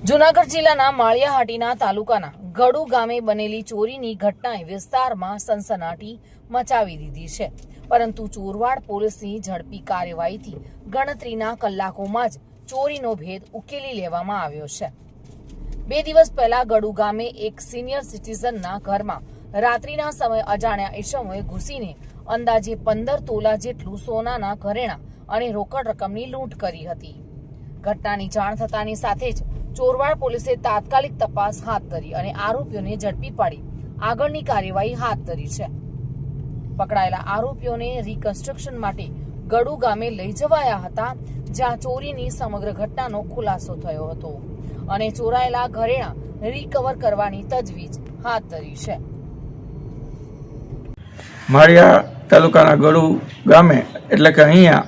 જૂનાગઢ જિલ્લાના માળિયાહાટીના તાલુકાના ગડુ ગામે બનેલી ચોરીની ઘટનાએ વિસ્તારમાં સનસનાટી મચાવી દીધી છે, પરંતુ ચોરવાડ પોલીસની ઝડપી કાર્યવાહીથી ગણતરીના કલાકોમાં જ ચોરીનો ભેદ ઉકેલી લેવામાં આવ્યો છે। 2 દિવસ પહેલા ગડુ ગામે એક સિનિયર સિટીઝનના ઘરમાં રાત્રિના સમયે અજાણ્યા ઈસમોએ ઘૂસીને અંદાજે 15 તોલા જેટલું સોનાના ઘરેણાં અને રોકડ રકમની લૂંટ કરી હતી। ઘટનાની જાણ થતાની સાથે જ ચોરવાડ પોલીસે તાત્કાલિક તપાસ હાથ ધરી અને આરોપીઓને ઝડપી પાડી આગળની કાર્યવાહી હાથ ધરી છે। પકડાયેલા આરોપીઓને રિકન્સ્ટ્રક્શન માટે ગડુ ગામે લઈ જવાયા હતા, જ્યાં ચોરીની સમગ્ર ઘટનાનો ખુલાસો થયો હતો અને ચોરાયેલા ઘરેણાં રિકવર કરવાની તજવીજ હાથ ધરી છે। માળિયા તાલુકાના ગડુ ગામે એટલે કે અહીંયા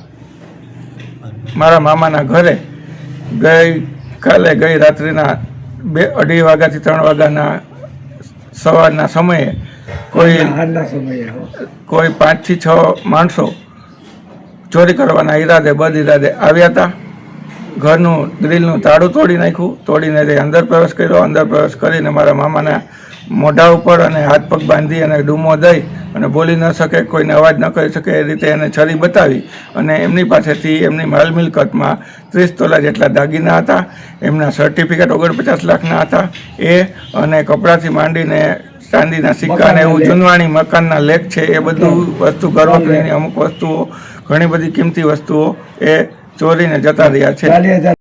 મારા મામાના ઘરે ગઈ રાત્રિના 2-2:30 વાગ્યાથી 3 વાગ્યાના સવારના સમયે કોઈ 5 થી 6 માણસો ચોરી કરવાના ઈરાદે બદઈરાદે આવ્યા હતા। ઘરનું ગ્રીલનું તાળું તોડી નાખ્યું, તોડીને તે અંદર પ્રવેશ કર્યો। અંદર પ્રવેશ કરીને મારા મામાના મોઢા ઉપર અને હાથ પગ બાંધી અને ડૂમો દઈ અને બોલી ન શકે, કોઈને અવાજ ન કરી શકે એ રીતે એને છરી બતાવી અને એમની પાસેથી એમની માલ મિલકતમાં 30 તોલા જેટલા દાગીના હતા, એમના સર્ટિફિકેટ 49 લાખના હતા, એ અને કપડાથી માંડીને ચાંદીના સિક્કા અને એવું જૂનવાણી મકાનના લેખ છે એ બધું વસ્તુ ઘરવખરીની અમુક વસ્તુઓ, ઘણી બધી કિંમતી વસ્તુઓ એ ચોરીને જતા રહ્યા છે।